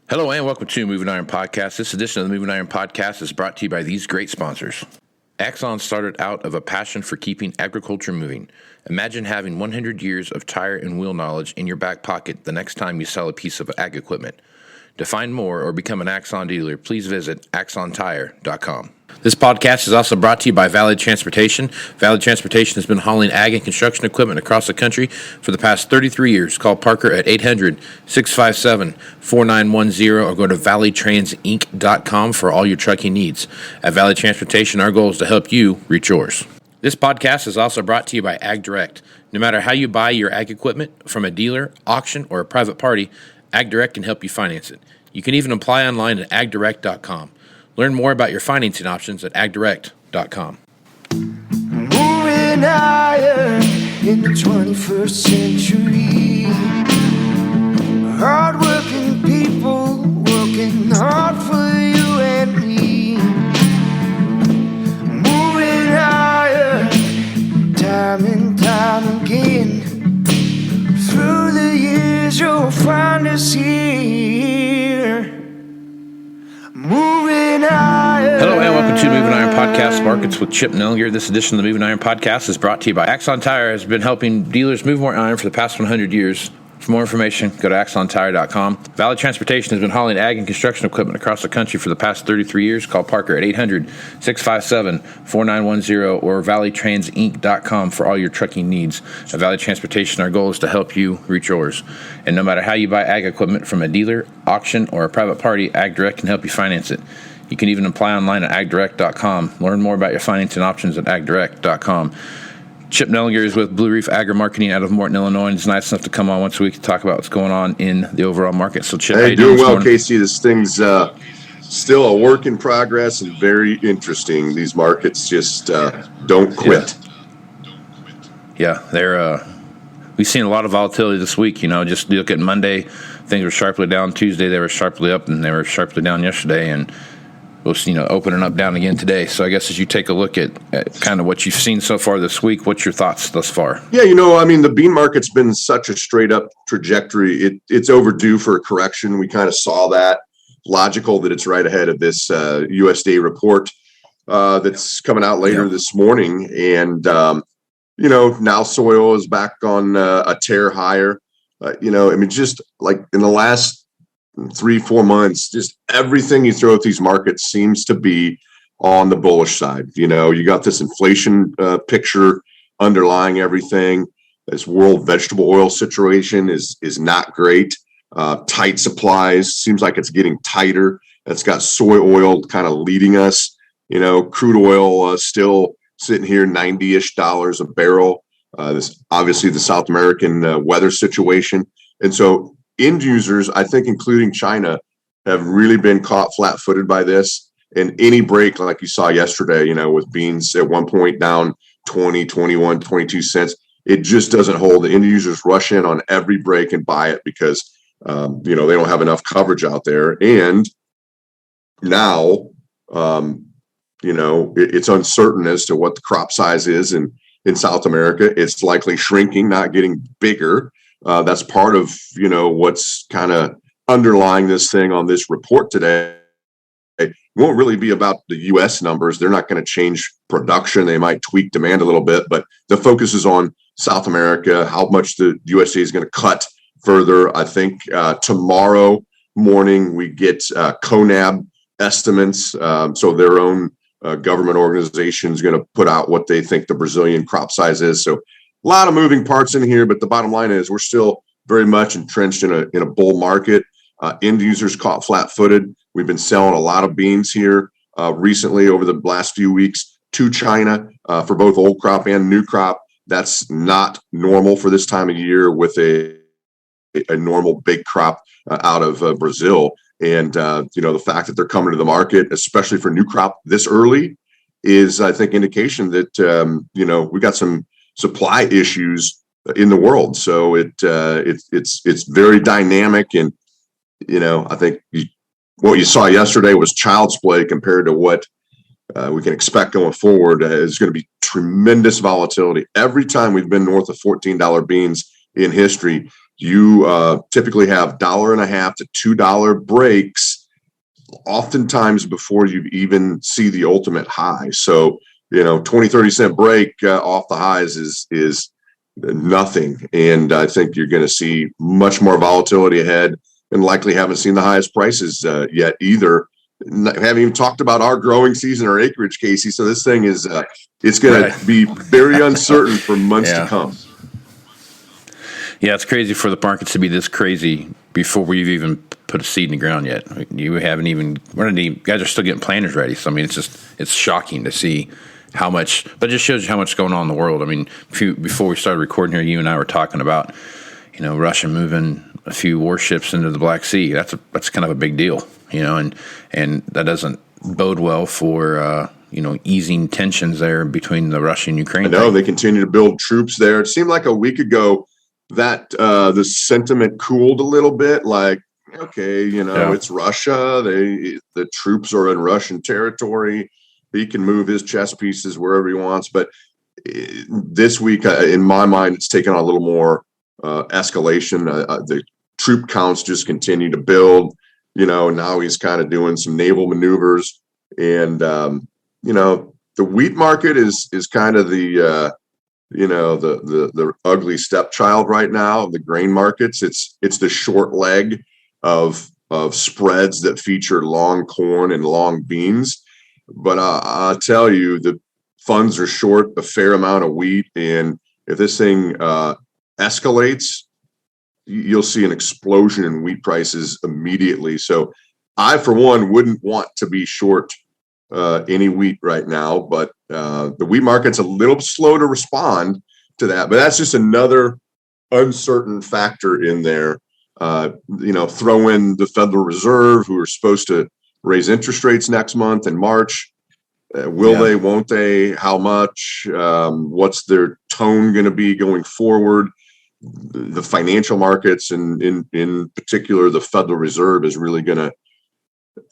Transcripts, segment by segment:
Hello and welcome to Moving Iron Podcast. This edition of the Moving Iron Podcast is brought to you by these great sponsors. Axon started out of a passion for keeping agriculture moving. Imagine having 100 years of tire and wheel knowledge in your back pocket the next time you sell a piece of ag equipment. To find more or become an Axon dealer, please visit axontire.com. This podcast is also brought to you by Valley Transportation. Valley Transportation has been hauling ag and construction equipment across the country for the past 33 years. Call Parker at 800-657-4910 or go to valleytransinc.com for all your trucking needs. At Valley Transportation, our goal is to help you reach yours. This podcast is also brought to you by Ag Direct. No matter how you buy your ag equipment, from a dealer, auction, or a private party, Ag Direct can help you finance it. You can even apply online at agdirect.com. Learn more about your financing options at agdirect.com. Moving higher in the 21st century. Hard-working people working hard for you and me. Moving higher, time and time again. Through the years you'll find us here. Moving higher. Hello and welcome to Moving Iron Podcast Markets with Chip Nellinger. This edition of the Moving Iron Podcast is brought to you by Axon Tire. Has been helping dealers move more iron for the past 100 years. For more information, go to axontire.com. Valley Transportation has been hauling ag and construction equipment across the country for the past 33 years. Call Parker at 800-657-4910 or valleytransinc.com for all your trucking needs. At Valley Transportation, our goal is to help you reach yours. And no matter how you buy ag equipment, from a dealer, auction, or a private party, Ag Direct can help you finance it. You can even apply online at agdirect.com. Learn more about your financing options at agdirect.com. Chip Nellinger is with Blue Reef Agri-Marketing out of Morton, Illinois, and it's nice enough to come on once a week to talk about what's going on in the overall market. So, Chip, hey, doing well, Casey. This thing's still a work in progress and very interesting. These markets just don't quit. Yeah, they're. We've seen a lot of volatility this week. You know, just look at Monday, things were sharply down. Tuesday, they were sharply up, and they were sharply down yesterday, and we'll see, opening up down again today. So I guess as you take a look at kind of what you've seen so far this week, what's your thoughts thus far? Yeah, the bean market's been such a straight up trajectory. It's overdue for a correction. We kind of saw that. Logical that it's right ahead of this USDA report that's coming out later this morning. And, now soil is back on a tear higher. Just like in the last 3-4 months, just everything you throw at these markets seems to be on the bullish side. You got this inflation picture underlying everything. This world vegetable oil situation is not great. Tight supplies, seems like it's getting tighter. It's got soy oil kind of leading us. Crude oil still sitting here $90-ish a barrel. This obviously the South American weather situation. And so end users, I think, including China, have really been caught flat-footed by this. And any break, like you saw yesterday, with beans at one point down 20, 21, 22 cents, it just doesn't hold. The end users rush in on every break and buy it because, they don't have enough coverage out there. And now, it's uncertain as to what the crop size is in South America. It's likely shrinking, not getting bigger. That's part of, what's kind of underlying this thing on this report today. It won't really be about the U.S. numbers. They're not going to change production. They might tweak demand a little bit, but the focus is on South America, how much the USDA is going to cut further. I think tomorrow morning we get CONAB estimates. So their own government organization is going to put out what they think the Brazilian crop size is. So a lot of moving parts in here, but the bottom line is we're still very much entrenched in a bull market. End users caught flat-footed. We've been selling a lot of beans here recently over the last few weeks to China for both old crop and new crop. That's not normal for this time of year with a normal big crop out of Brazil. And, the fact that they're coming to the market, especially for new crop this early, is, I think, indication that, we got some supply issues in the world. So it's very dynamic. And, I think what you saw yesterday was child's play compared to what we can expect going forward. Is going to be tremendous volatility. Every time we've been north of $14 beans in history, you typically have $1.50 to $2 breaks, oftentimes before you even see the ultimate high. So, 20-30 cent break off the highs is nothing. And I think you're going to see much more volatility ahead, and likely haven't seen the highest prices yet either. Haven't even talked about our growing season or acreage, Casey. So this thing is, it's going to be very uncertain for months to come. Yeah, it's crazy for the markets to be this crazy before we've even put a seed in the ground yet. You haven't even, guys are still getting planters ready. So, I mean, it's shocking to see how much, but it just shows you how much is going on in the world. I mean, before we started recording here, you and I were talking about, Russia moving a few warships into the Black Sea. That's kind of a big deal, and that doesn't bode well for, easing tensions there between the Russia and Ukraine. I know they continue to build troops there. It seemed like a week ago that the sentiment cooled a little bit, like, okay, it's Russia. The troops are in Russian territory. He can move his chess pieces wherever he wants. But this week, in my mind, it's taken on a little more escalation. The troop counts just continue to build. Now he's kind of doing some naval maneuvers. And, the wheat market is kind of the ugly stepchild right now of the grain markets. It's the short leg of spreads that feature long corn and long beans. But I'll tell you, the funds are short a fair amount of wheat. And if this thing escalates, you'll see an explosion in wheat prices immediately. So I, for one, wouldn't want to be short any wheat right now. But the wheat market's a little slow to respond to that. But that's just another uncertain factor in there. Throw in the Federal Reserve, who are supposed to raise interest rates next month in March. Will they, won't they? How much? What's their tone going to be going forward? The financial markets, and in particular, the Federal Reserve, is really going to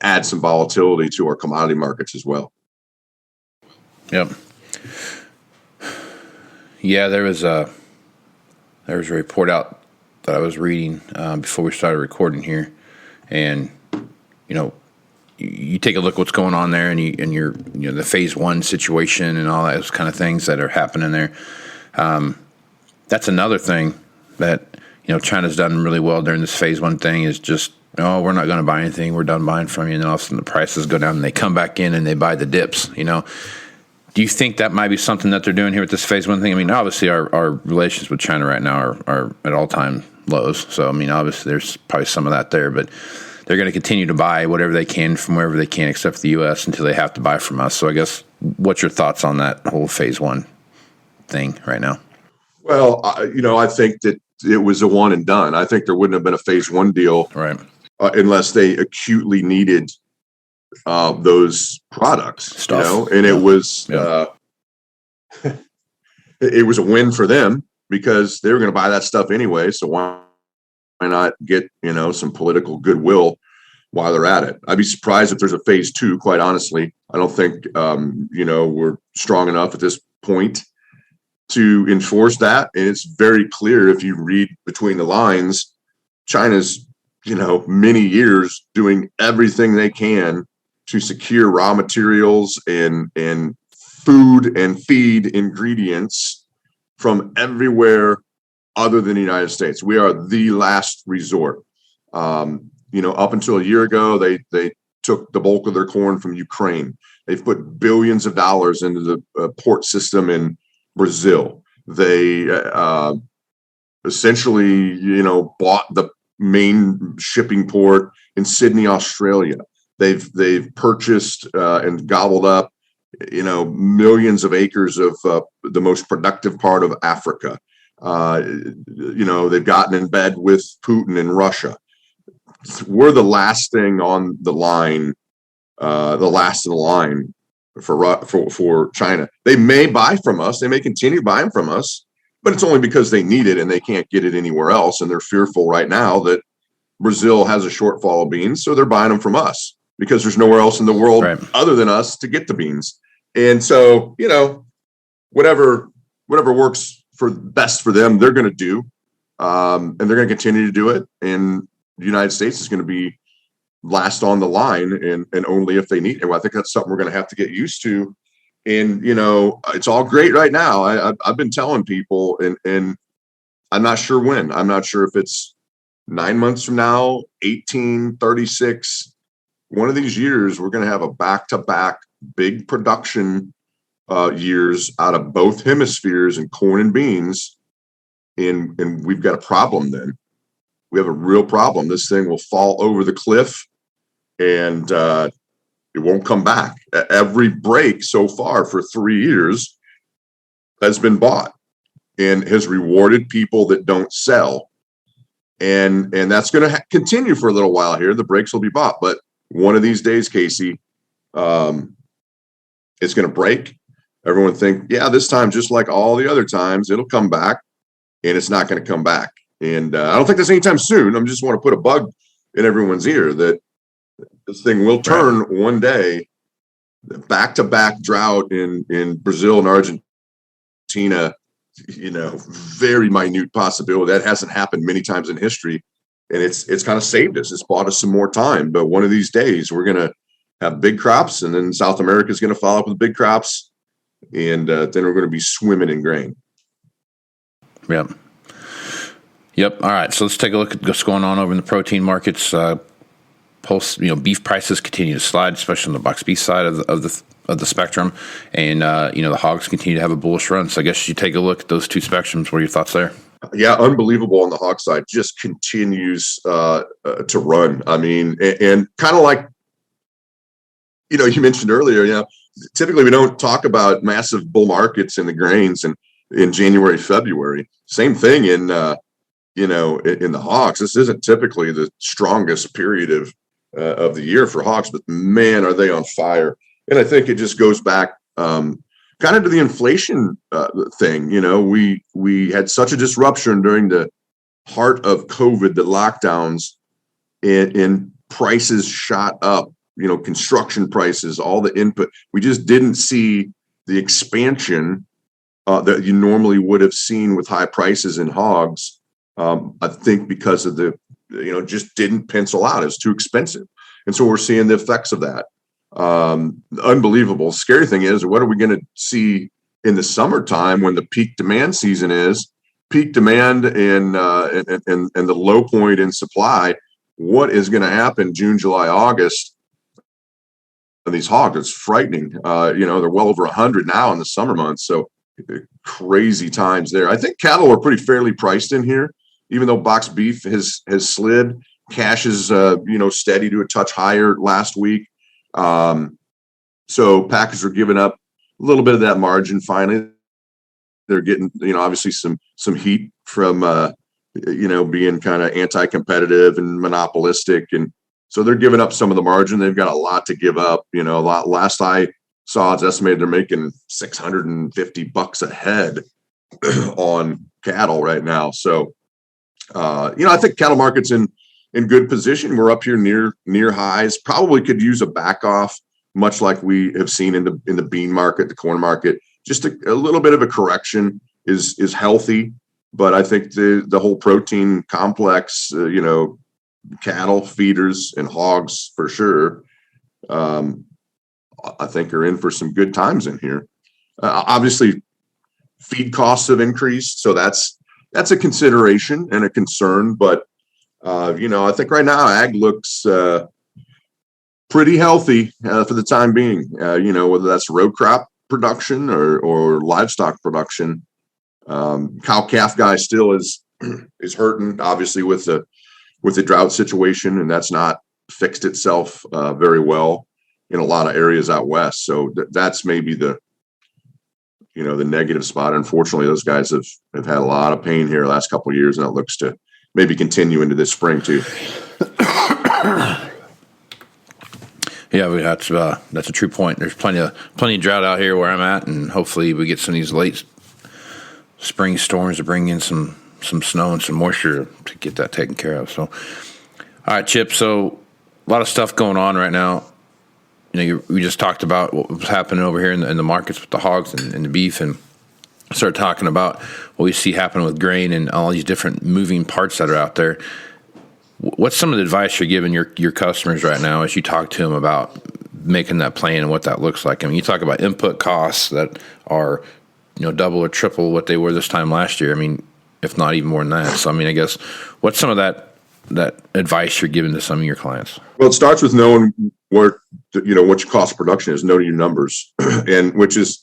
add some volatility to our commodity markets as well. Yep. Yeah, there was a report out that I was reading before we started recording here, and you take a look at what's going on there, and you're the phase one situation and all those kind of things that are happening there. That's another thing that China's done really well during this phase one thing, is just, we're not going to buy anything, we're done buying from you, and then all of a sudden the prices go down and they come back in and they buy the dips. Do you think that might be something that they're doing here with this phase one thing? I mean, obviously our relations with China right now are at all-time lows. So, I mean, obviously there's probably some of that there, but they're going to continue to buy whatever they can from wherever they can, except for the U.S., until they have to buy from us. So I guess, what's your thoughts on that whole phase one thing right now? Well, I think that it was a one and done. I think there wouldn't have been a phase one deal, right, unless they acutely needed those products, stuff. And it was it was a win for them, because they were going to buy that stuff anyway. So why not get some political goodwill while they're at it? I'd be surprised if there's a phase two. Quite honestly, I don't think we're strong enough at this point to enforce that. And it's very clear, if you read between the lines, China's many years doing everything they can to secure raw materials and food and feed ingredients from everywhere other than the United States. We are the last resort. Up until a year ago, they took the bulk of their corn from Ukraine. They've put billions of dollars into the port system in Brazil. They essentially, bought the main shipping port in Sydney, Australia. They've purchased and gobbled up, millions of acres of the most productive part of Africa. They've gotten in bed with Putin in Russia. We're the last thing on the line, the last of the line for China. They may buy from us. They may continue buying from us, but it's only because they need it and they can't get it anywhere else. And they're fearful right now that Brazil has a shortfall of beans, so they're buying them from us because there's nowhere else in the world other than us to get the beans. And so, whatever works for best for them, they're going to do. and they're going to continue to do it. And the United States is going to be last on the line, and only if they need it. Well, I think that's something we're going to have to get used to. And it's all great right now. I've been telling people, and I'm not sure when. I'm not sure if it's 9 months from now, 18, 36. One of these years, we're going to have a back-to-back big production years out of both hemispheres in corn and beans. And we've got a problem then. We have a real problem. This thing will fall over the cliff, and it won't come back. Every break so far for 3 years has been bought and has rewarded people that don't sell. And that's going to continue for a little while here. The breaks will be bought. But one of these days, Casey, it's going to break. Everyone think, yeah, this time, just like all the other times, it'll come back, and it's not going to come back. And I don't think that's anytime soon. I just want to put a bug in everyone's ear that this thing will turn one day. Back-to-back drought in Brazil and Argentina, very minute possibility. That hasn't happened many times in history, and it's kind of saved us. It's bought us some more time. But one of these days, we're going to have big crops, and then South America is going to follow up with big crops, and then we're going to be swimming in grain. Yep. All right. So let's take a look at what's going on over in the protein markets. Beef prices continue to slide, especially on the box beef side of the spectrum, and the hogs continue to have a bullish run. So I guess you take a look at those two spectrums. What are your thoughts there? Yeah, unbelievable on the hog side. Just continues to run. I mean, and kind of like you mentioned earlier. Typically we don't talk about massive bull markets in the grains and in January, February. Same thing in the hogs. This isn't typically the strongest period of the year for hogs, but man, are they on fire. And I think it just goes back kind of to the inflation thing. We had such a disruption during the heart of COVID, the lockdowns, and prices shot up, construction prices, all the input. We just didn't see the expansion that you normally would have seen with high prices in hogs. I think because of just didn't pencil out. It was too expensive. And so we're seeing the effects of that. Unbelievable. Scary thing is, what are we going to see in the summertime when the peak demand season is? Peak demand and the low point in supply. What is going to happen June, July, August? And these hogs, it's frightening. They're well over 100 now in the summer months. So crazy times there. I think cattle are pretty fairly priced in here. Even though box beef has slid, cash is steady to a touch higher last week. So packers are giving up a little bit of that margin. Finally, they're getting obviously some heat from being kind of anti-competitive and monopolistic, and so they're giving up some of the margin. They've got a lot to give up. A lot. Last I saw, it's estimated they're making $650 a head on cattle right now. So. I think cattle market's in good position. We're up here near highs. Probably could use a back off, much like we have seen in the bean market, the corn market. Just a little bit of a correction is healthy, but I think the whole protein complex, cattle, feeders, and hogs for sure, I think are in for some good times in here. Obviously, feed costs have increased, so that's a consideration and a concern, but I think right now ag looks pretty healthy for the time being. Whether that's row crop production or livestock production. Cow calf guy still is hurting, obviously with the drought situation, and that's not fixed itself very well in a lot of areas out west. So that's maybe the negative spot. Unfortunately, those guys have had a lot of pain here the last couple of years, and it looks to maybe continue into this spring too. Yeah, that's a true point. There's plenty of drought out here where I'm at, and hopefully we get some of these late spring storms to bring in some snow and some moisture to get that taken care of. So, all right, Chip. So a lot of stuff going on right now. We just talked about what was happening over here in the markets with the hogs and the beef, and start talking about what we see happen with grain and all these different moving parts that are out there, what's some of the advice you're giving your customers right now as you talk to them about making that plan and what that looks like? I mean, you talk about input costs that are, double or triple what they were this time last year. I mean, if not even more than that. So, I mean, I guess what's some of that advice you're giving to some of your clients? Well, it starts with knowing what your cost of production is, knowing your numbers, and which is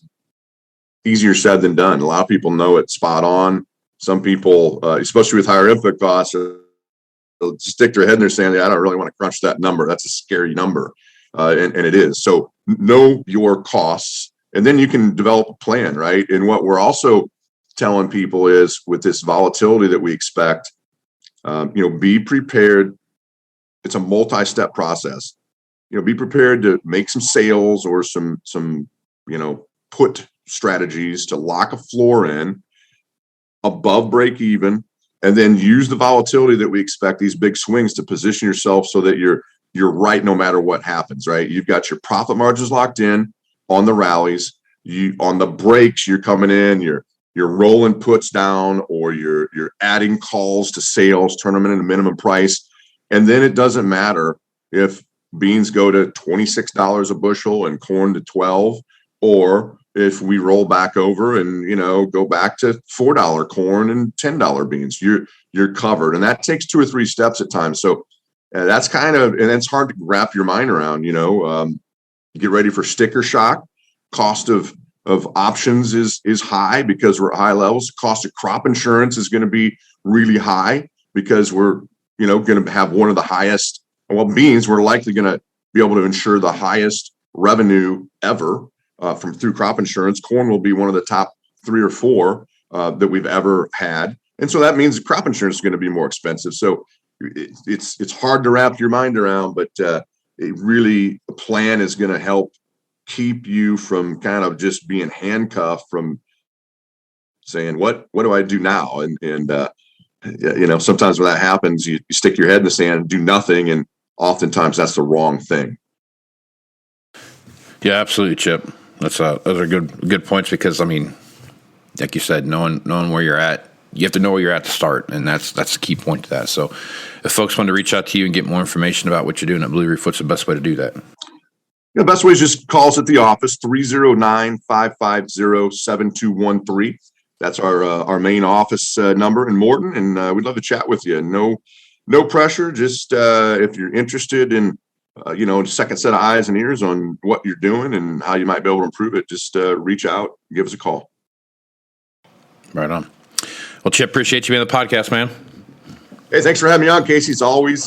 easier said than done. A lot of people know it spot on. Some people, especially with higher input costs, they'll stick their head in their sand. I don't really want to crunch that number. That's a scary number. And it is. So know your costs, and then you can develop a plan, right? And what we're also telling people is, with this volatility that we expect, be prepared. It's a multi-step process. Be prepared to make some sales or some put strategies to lock a floor in above break even, and then use the volatility that we expect, these big swings, to position yourself so that you're right no matter what happens, right? You've got your profit margins locked in on the rallies. On the breaks, you're coming in, you're rolling puts down, or you're adding calls to sales, turn them into minimum price. And then it doesn't matter if beans go to $26 a bushel and corn to $12, or if we roll back over and go back to $4 corn and $10 beans. You're covered, and that takes 2 or 3 steps at times. So that's and it's hard to wrap your mind around. Get ready for sticker shock. Cost of options is high because we're at high levels. Cost of crop insurance is going to be really high because we're going to have one of the highest. Well, beans, we're likely going to be able to insure the highest revenue ever through crop insurance. Corn will be one of the top 3 or 4 that we've ever had, and so that means crop insurance is going to be more expensive. So it's hard to wrap your mind around, but a plan is going to help keep you from kind of just being handcuffed from saying, what do I do now? And sometimes when that happens, you stick your head in the sand and do nothing, and oftentimes that's the wrong thing. Yeah, absolutely, Chip. Those are good points, because I mean, like you said, knowing where you're at, you have to know where you're at to start, and that's the key point to that. So if folks want to reach out to you and get more information about what you're doing at Blue Reef, what's the best way to do that? The best way is just call us at the office, 309-550-7213. That's our main office number in Morton, and we'd love to chat with you. No pressure. Just if you're interested in a second set of eyes and ears on what you're doing and how you might be able to improve it, just reach out, give us a call. Right on. Well, Chip, appreciate you being on the podcast, man. Hey, thanks for having me on, Casey. It's always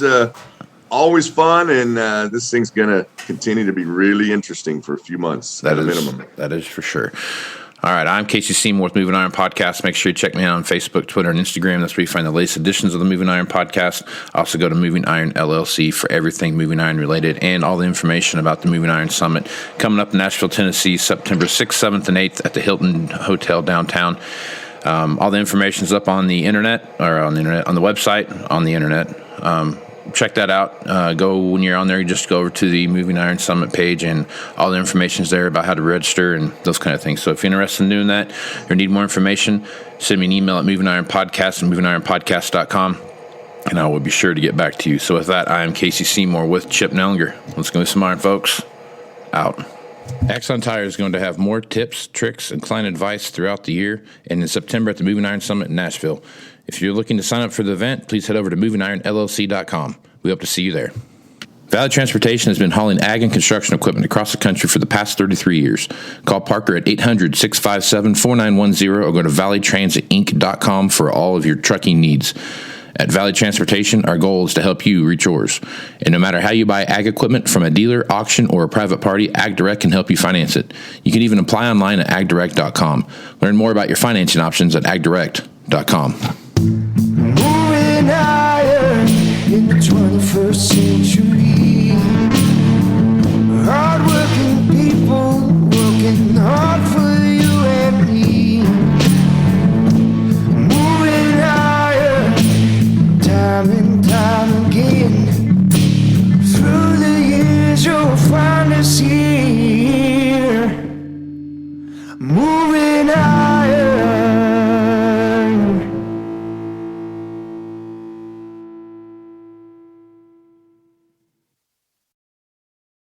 fun, and this thing's going to continue to be really interesting for a few months at a minimum. That is for sure. All right, I'm Casey Seymour with Moving Iron Podcast. Make sure you check me out on Facebook, Twitter, and Instagram. That's where you find the latest editions of the Moving Iron Podcast. Also go to Moving Iron LLC for everything Moving Iron related, and all the information about the Moving Iron Summit coming up in Nashville, Tennessee, September 6th, 7th, and 8th at the Hilton Hotel downtown. All the information is up on the internet, on the website, on the internet. Check that out. When you're on there, you just go over to the Moving Iron Summit page, and all the information is there about how to register and those kind of things. So if you're interested in doing that or need more information, send me an email at MovingIronPodcast and MovingIronPodcast.com, and I will be sure to get back to you. So with that, I am Casey Seymour with Chip Nellinger. Let's go with some iron, folks. Out. Axon Tire is going to have more tips, tricks, and client advice throughout the year, and in September at the Moving Iron Summit in Nashville. If you're looking to sign up for the event, please head over to MovingIronLLC.com. We hope to see you there. Valley Transportation has been hauling ag and construction equipment across the country for the past 33 years. Call Parker at 800-657-4910 or go to valleytransitinc.com for all of your trucking needs. At Valley Transportation, our goal is to help you reach yours. And no matter how you buy ag equipment from a dealer, auction, or a private party, AgDirect can help you finance it. You can even apply online at agdirect.com. Learn more about your financing options at agdirect.com. Moving higher in the 21st century.